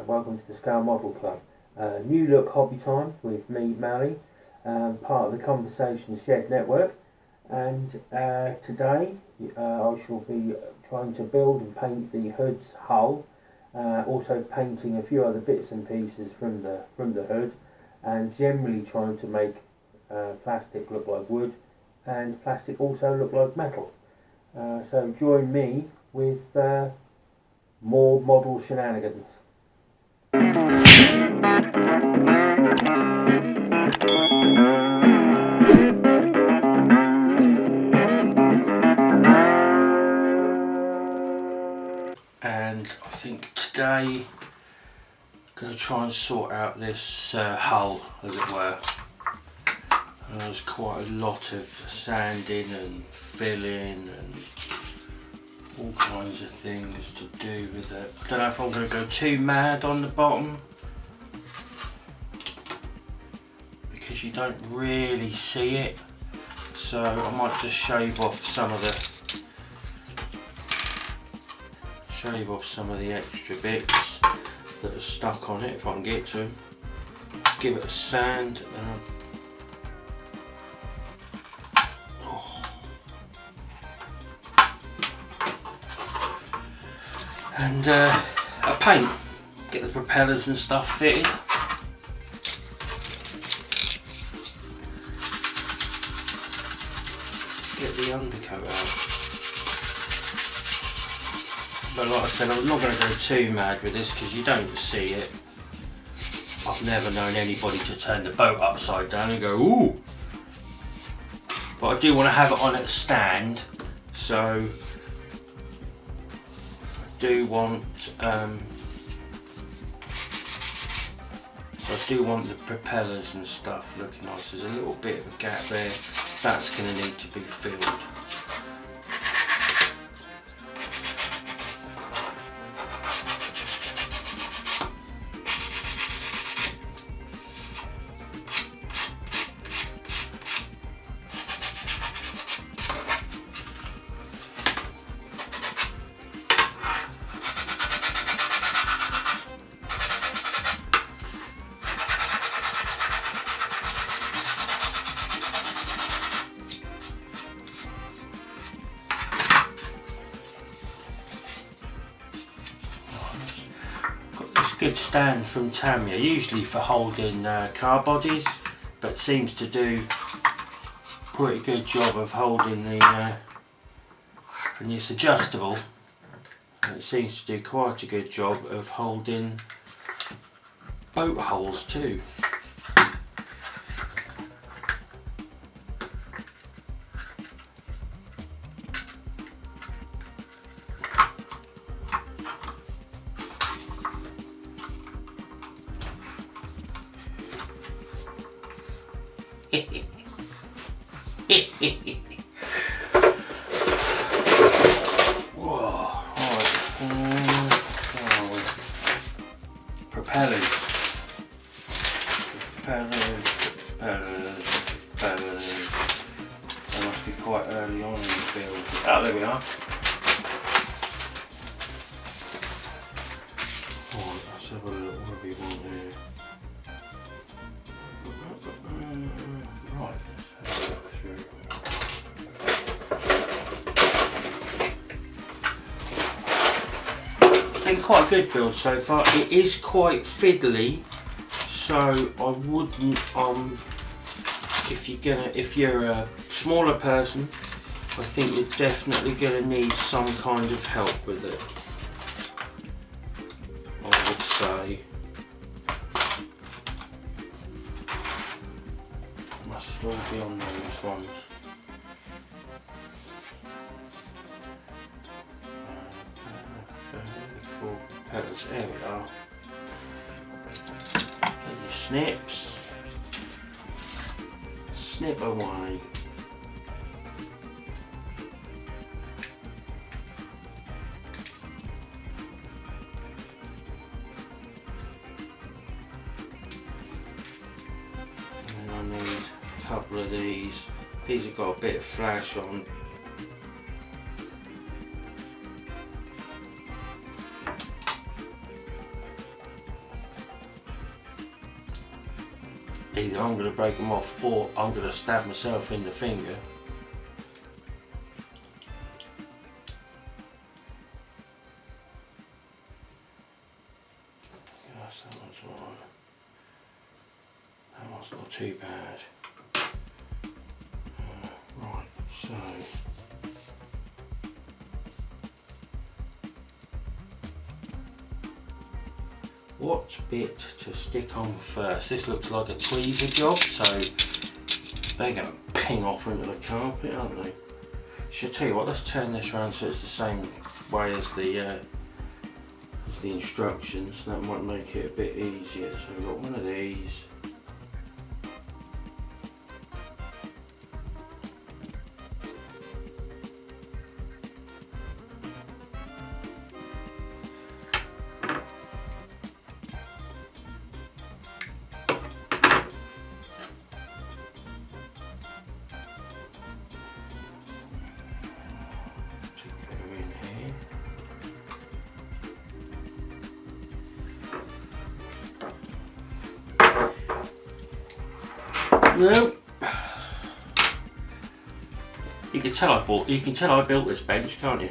Welcome to the Scale Model Club. New look hobby time with me, Maly, part of the Conversation Shed network, and today I shall be trying to build and paint the hood's hull, also painting a few other bits and pieces from the hood, and generally trying to make plastic look like wood and plastic also look like metal. So join me with more model shenanigans. And I think today I'm going to try and sort out this hull, as it were. There's quite a lot of sanding and filling and all kinds of things to do with it. I don't know if I'm going to go too mad on the bottom, because you don't really see it, so I might just shave off some of the extra bits that are stuck on it if I can get to them. Give it a sand and a paint. Get the propellers and stuff fitted. Get the undercoat out. But like I said, I'm not going to go too mad with this because you don't see it. I've never known anybody to turn the boat upside down and go, ooh! But I do want to have it on its stand, so I do want the propellers and stuff looking nice. There's a little bit of a gap there. That's going to need to be filled. Good stand from Tamiya, usually for holding car bodies, but seems to do pretty good job of holding the and it's adjustable, and it seems to do quite a good job of holding boat hulls too. Whoa, right. Propellers. They must be quite early on in the build. Oh, there we are. Right, let's have a look. What do we want here? Right, let's have a look through. Been quite a good build so far. It is quite fiddly, so I wouldn't if you're a smaller person, I think you're definitely gonna need some kind of help with it, I would say. Must all be on those ones. Propellers, there we are. Get your snips. Snip away. And I need a couple of these. These have got a bit of flash on. either I'm going to break them off or I'm going to stab myself in the finger. That one's not too bad. Right, so what bit to stick on first? This looks like a tweezer job, so they're going to ping off into the carpet, aren't they? Should I tell you what, let's turn this around so it's the same way as the instructions. That might make it a bit easier. So we've got one of these. No, you can tell I built this bench, can't you?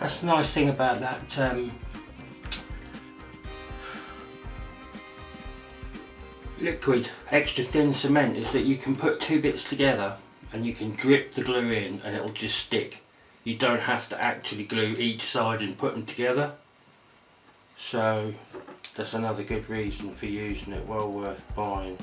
That's the nice thing about that liquid extra thin cement is that you can put two bits together and you can drip the glue in and it'll just stick. You don't have to actually glue each side and put them together. So that's another good reason for using it, well worth buying.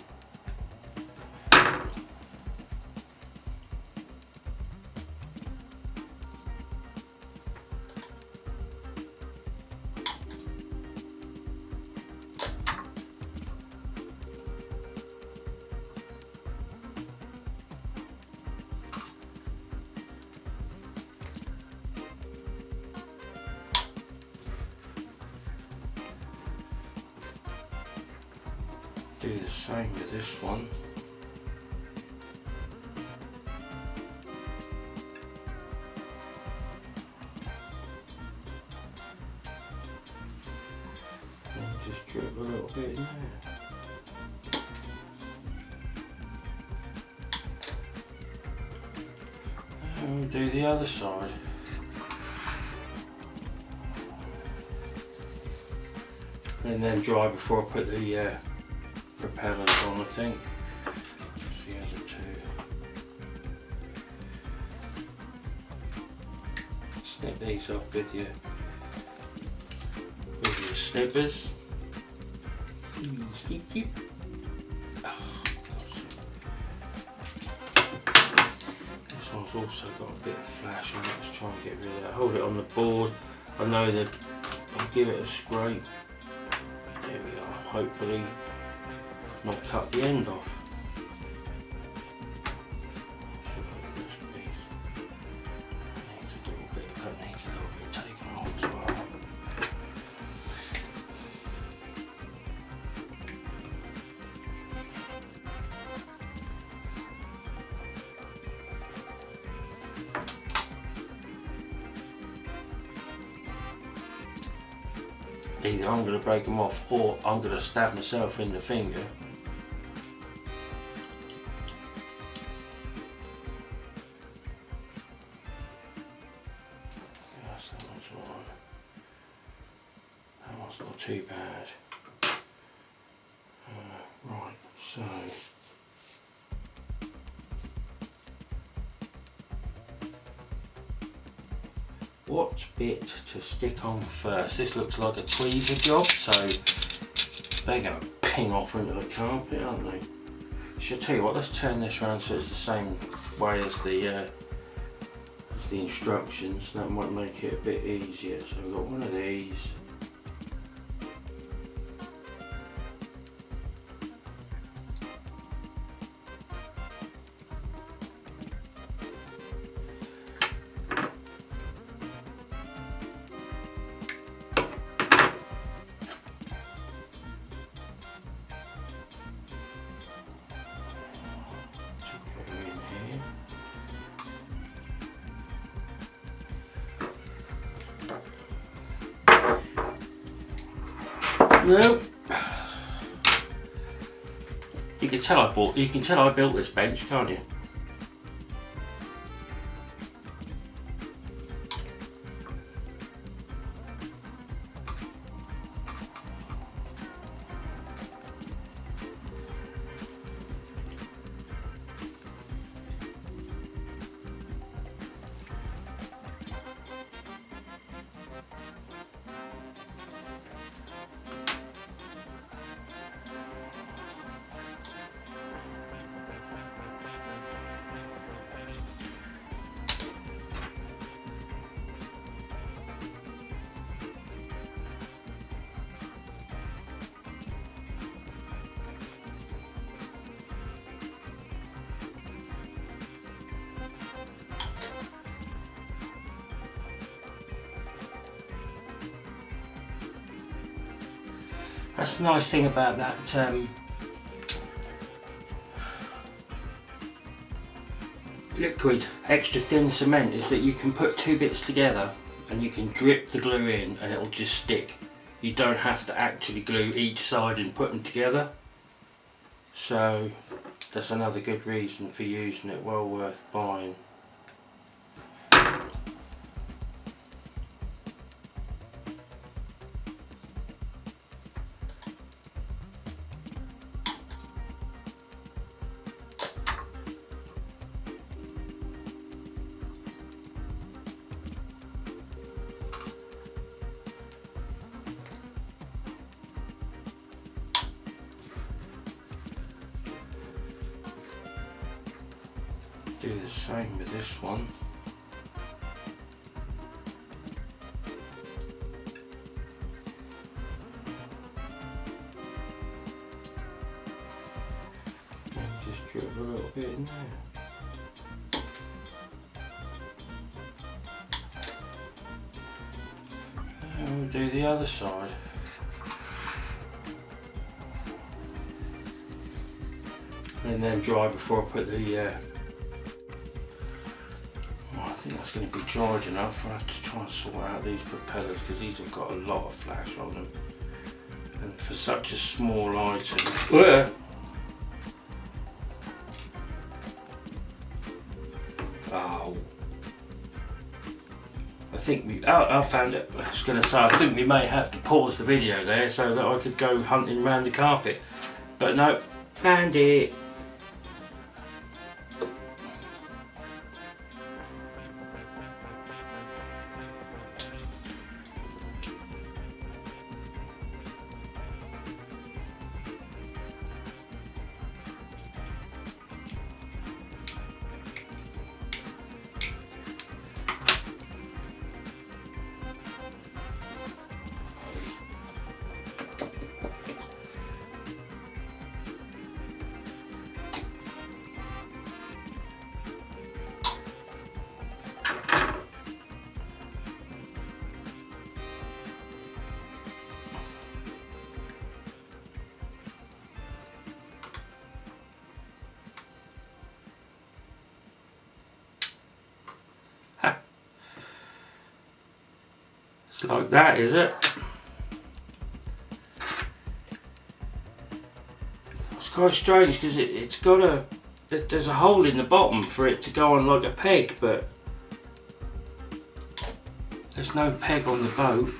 Do the same with this one. And just drip a little bit in there. And we'll do the other side. And then dry before I put the propellers on, I think. Just the other two. Snip these off with your snippers. This one's also got a bit of flash on it. Let's try and get rid of that. Hold it on the board. I know that I'll give it a scrape. There we are. Hopefully not cut the end off. That needs a little bit taken off as well. Either I'm going to break them off or I'm going to stab myself in the finger. That one's not too bad. Right, so what bit to stick on first. This looks like a tweezer job, so they're going to ping off into the carpet, aren't they? Should I tell you what, let's turn this around so it's the same way as the instructions. That might make it a bit easier. So we've got one of these. No, you can tell I built this bench, can't you? That's the nice thing about that liquid extra thin cement, is that you can put two bits together and you can drip the glue in and it'll just stick. You don't have to actually glue each side and put them together. So that's another good reason for using it, well worth buying. Do the same with this one. Just drip a little bit in there. And we'll do the other side. And then dry before I put the I think that's going to be dried enough. I'll have to try and sort out these propellers because these have got a lot of flash on them, and for such a small item. Oh, I think I found it. I was going to say, I think we may have to pause the video there so that I could go hunting around the carpet, but no, found it. It's like that, is it? It's quite strange because it's got there's a hole in the bottom for it to go on like a peg, but there's no peg on the boat.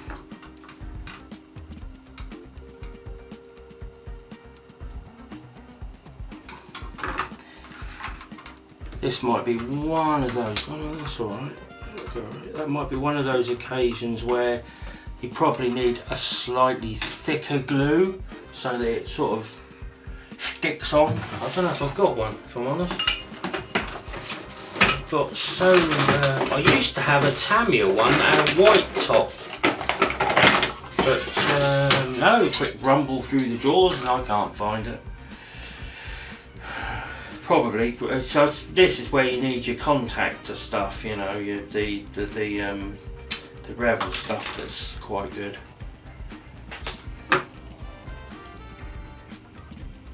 This might be one of those. Oh no, that's alright. that might be one of those occasions where you probably need a slightly thicker glue so that it sort of sticks on. I don't know if I've got one, if I'm honest. But so I used to have a Tamiya one and a white top, but no, it quick rumble through the drawers and I can't find it. Probably. So this is where you need your contactor stuff, you know, the Rebel stuff that's quite good.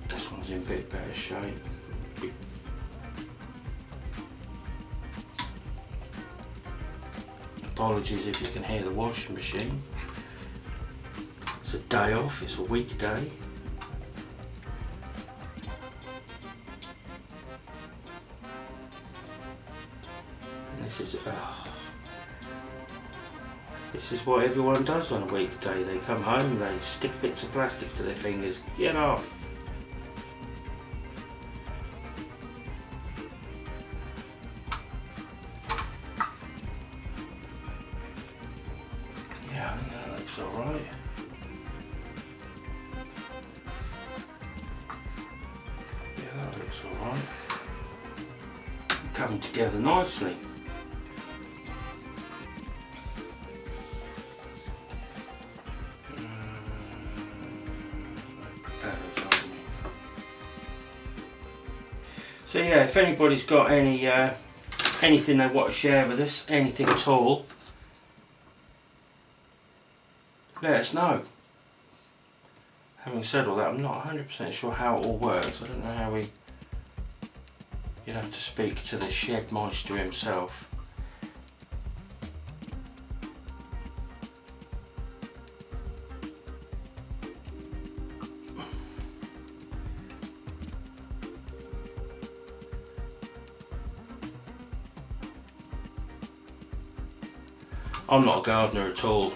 This one's in a bit better shape. Apologies if you can hear the washing machine. It's a day off, it's a weekday. This is what everyone does on a weekday. They come home, they stick bits of plastic to their fingers. Get off! Yeah, I think that looks alright. Yeah, that looks alright. Coming together nicely. So yeah, if anybody's got any anything they want to share with us, anything at all, let us know. Having said all that, I'm not 100% sure how it all works. I don't know how you'd have to speak to the shed meister himself. I'm not a gardener at all.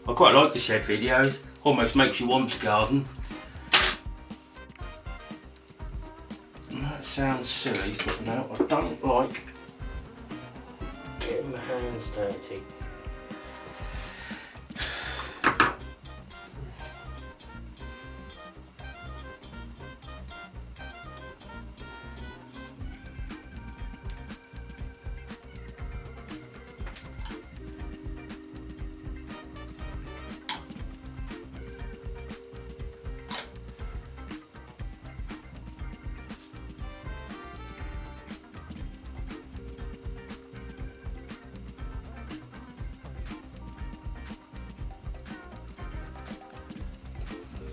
I quite like the shed videos, almost makes you want to garden. And that sounds silly, but no, I don't like getting my hands dirty.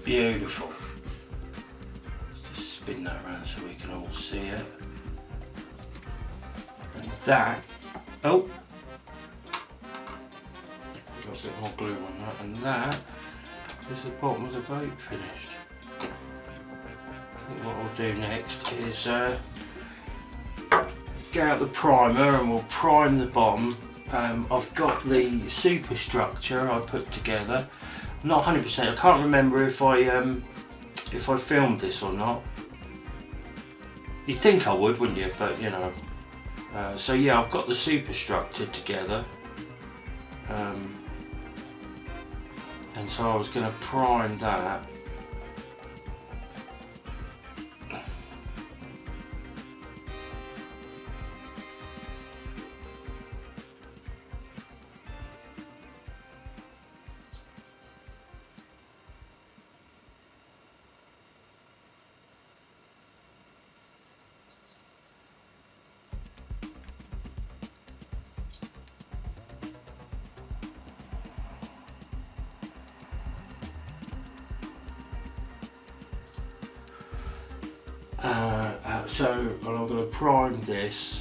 Beautiful. Let's just spin that around so we can all see it. And that, oh, got a bit more glue on that, and that is the bottom of the boat finished. I think what I'll do next is get out the primer and we'll prime the bottom. I've got the superstructure I put together. I'm not 100%. I can't remember if I filmed this or not. You'd think I would, wouldn't you? But you know. So yeah, I've got the superstructure together, and so I was going to prime that. So I'm going to prime this,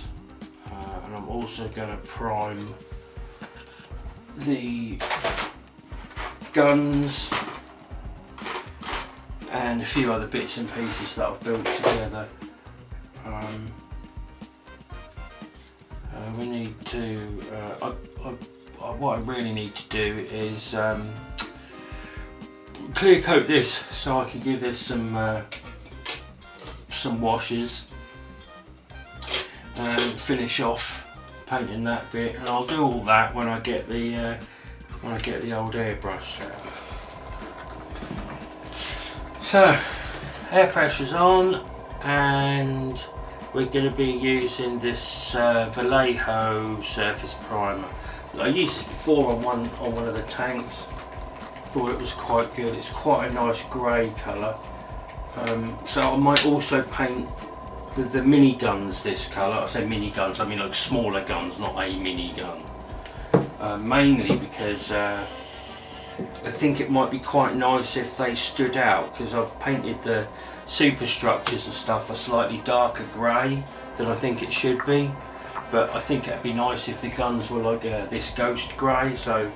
and I'm also going to prime the guns and a few other bits and pieces that I've built together. We need to, what I really need to do is clear coat this so I can give this some washes and finish off painting that bit, and I'll do all that when I get the old airbrush out. So air pressure's on, and we're going to be using this Vallejo surface primer. I used it before on one of the tanks. Thought it was quite good. It's quite a nice grey colour. So I might also paint the mini guns this colour. I say mini guns, I mean like smaller guns, not a mini gun. Mainly because I think it might be quite nice if they stood out, because I've painted the superstructures and stuff a slightly darker grey than I think it should be, but I think it'd be nice if the guns were like this ghost grey. So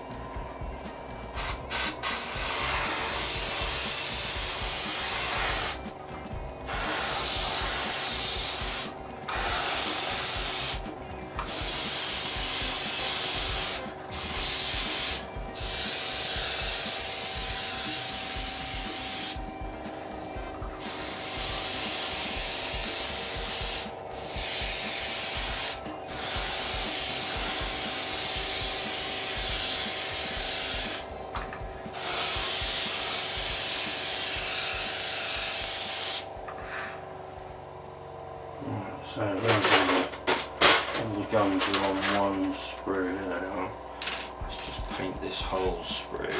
So all the guns are on one sprue now. Let's just paint this whole sprue.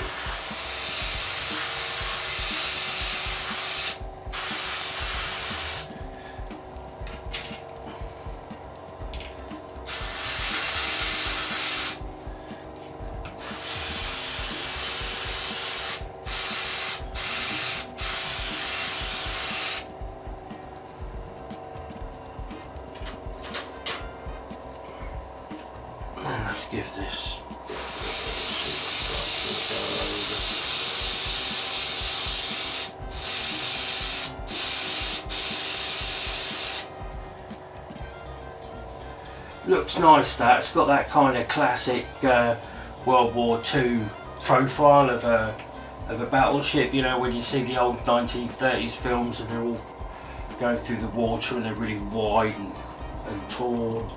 Let's give this looks nice. That it's got that kind of classic World War II profile of a battleship. You know, when you see the old 1930s films and they're all going through the water and they're really wide and tall.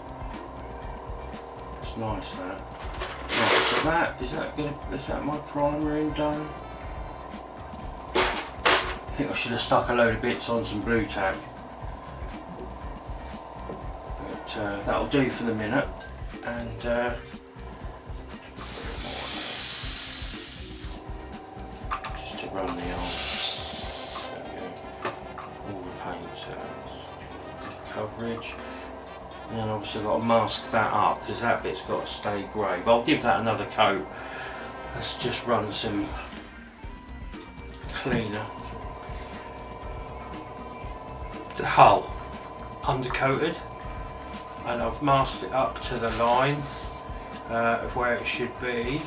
Nice that. Right, so is that my primer in done? I think I should have stuck a load of bits on some blue tack. But that'll do for the minute. And just to run the all the paint coverage. And then obviously I've got to mask that up because that bit's got to stay grey. But I'll give that another coat. Let's just run some cleaner. The hull undercoated, and I've masked it up to the line of where it should be.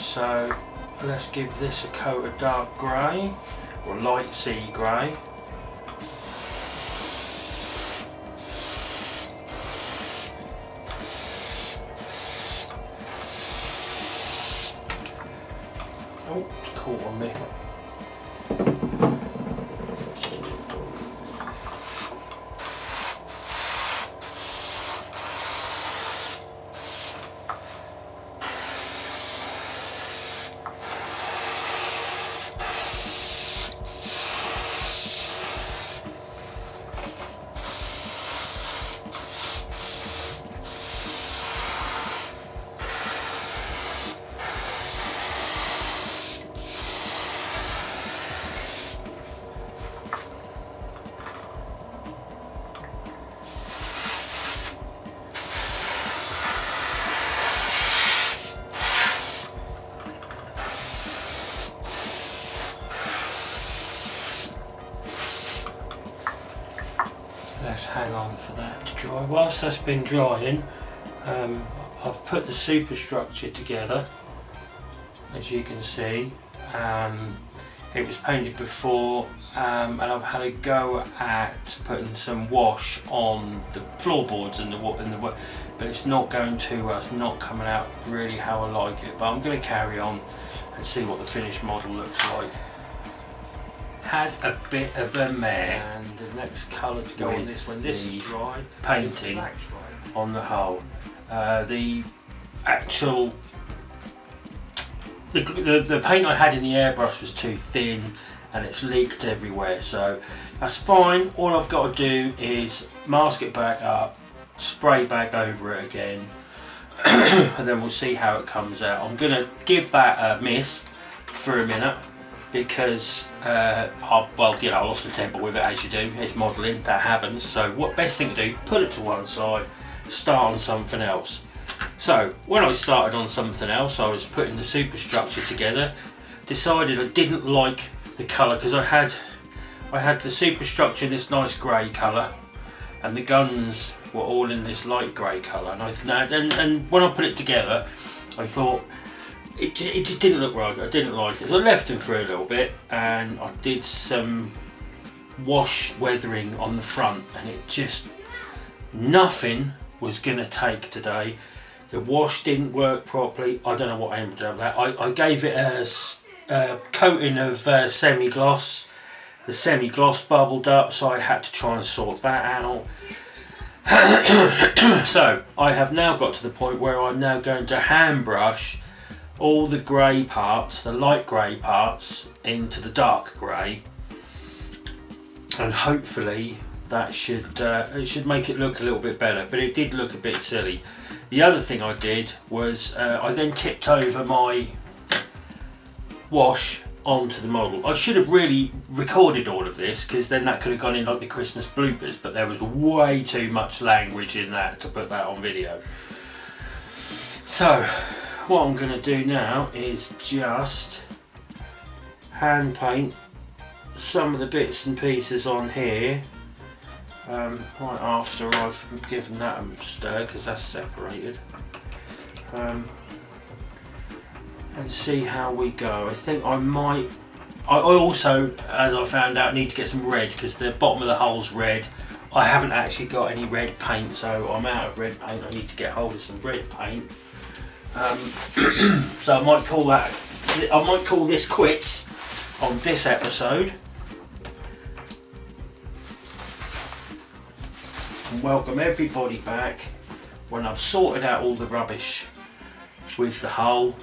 So let's give this a coat of dark grey or light sea grey. Oh, it's caught on me. Let's hang on for that to dry. Whilst that's been drying, I've put the superstructure together, as you can see. It was painted before, and I've had a go at putting some wash on the floorboards and but it's not going too well. It's not coming out really how I like it. But I'm going to carry on and see what the finished model looks like. Had a bit of a mare, and the next colour to go on this one. This is dry painting. on the hull. The actual the paint I had in the airbrush was too thin and it's leaked everywhere, so that's fine. All I've got to do is mask it back up, spray back over it again, and then we'll see how it comes out. I'm going to give that a miss for a minute because I lost the temper with it, as you do. It's modelling, that happens. So what best thing to do, put it to one side, start on something else. So when I started on something else, I was putting the superstructure together, decided I didn't like the colour because I had the superstructure in this nice grey colour and the guns were all in this light grey colour, and when I put it together I thought it just didn't look right. I didn't like it, so I left them for a little bit and I did some wash weathering on the front, and it just, nothing was going to take today. The wash didn't work properly. I don't know what I ended up with. I gave it a coating of semi-gloss. The semi-gloss bubbled up, so I had to try and sort that out. So I have now got to the point where I'm now going to hand brush all the grey parts, the light grey parts, into the dark grey, and hopefully that it should make it look a little bit better. But it did look a bit silly. The other thing I did was I then tipped over my wash onto the model. I should have really recorded all of this because then that could have gone in like the Christmas bloopers, but there was way too much language in that to put that on video. So what I'm going to do now is just hand paint some of the bits and pieces on here right after I've given that a stir, because that's separated, and see how we go. I think I also, as I found out, need to get some red because the bottom of the hull's red. I haven't actually got any red paint, so I'm out of red paint. I need to get hold of some red paint. So I might call this quits on this episode. And welcome everybody back when I've sorted out all the rubbish with the hull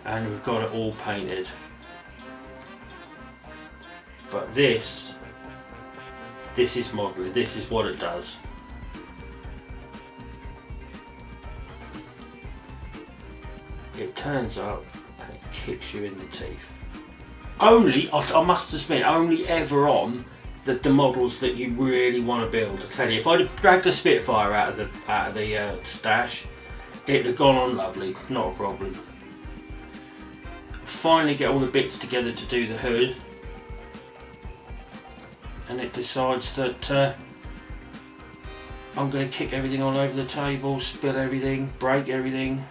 and we've got it all painted. But this is modelling, this is what it does. It turns up and it kicks you in the teeth. Only, I must admit, only ever on the models that you really want to build. I tell you, if I'd have dragged a Spitfire out of the stash, it'd have gone on lovely, not a problem. Finally get all the bits together to do the hood, and it decides that I'm going to kick everything all over the table, spill everything, break everything.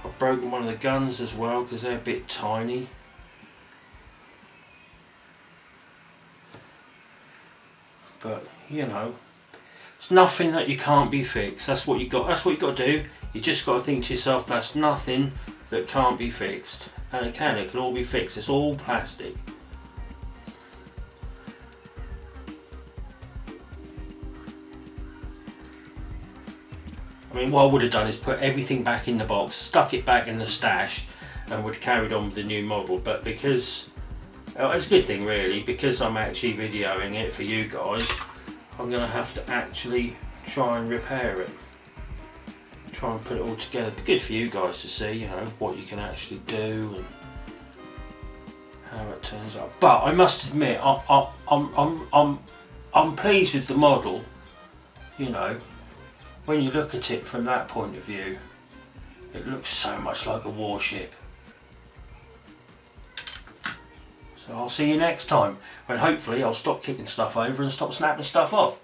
I've broken one of the guns as well because they're a bit tiny. But you know, it's nothing that you can't be fixed. That's what you got. That's what you got to do. You just got to think to yourself, that's nothing that can't be fixed. And it can all be fixed. It's all plastic. I mean, what I would have done is put everything back in the box, stuck it back in the stash, and would have carried on with the new model. But because it's a good thing really, because I'm actually videoing it for you guys, I'm going to have to actually try and repair it. Try and put it all together. It'd be good for you guys to see, you know, what you can actually do and how it turns out. But I must admit, I'm pleased with the model. You know, when you look at it from that point of view, it looks so much like a warship. So I'll see you next time, when hopefully I'll stop kicking stuff over and stop snapping stuff off.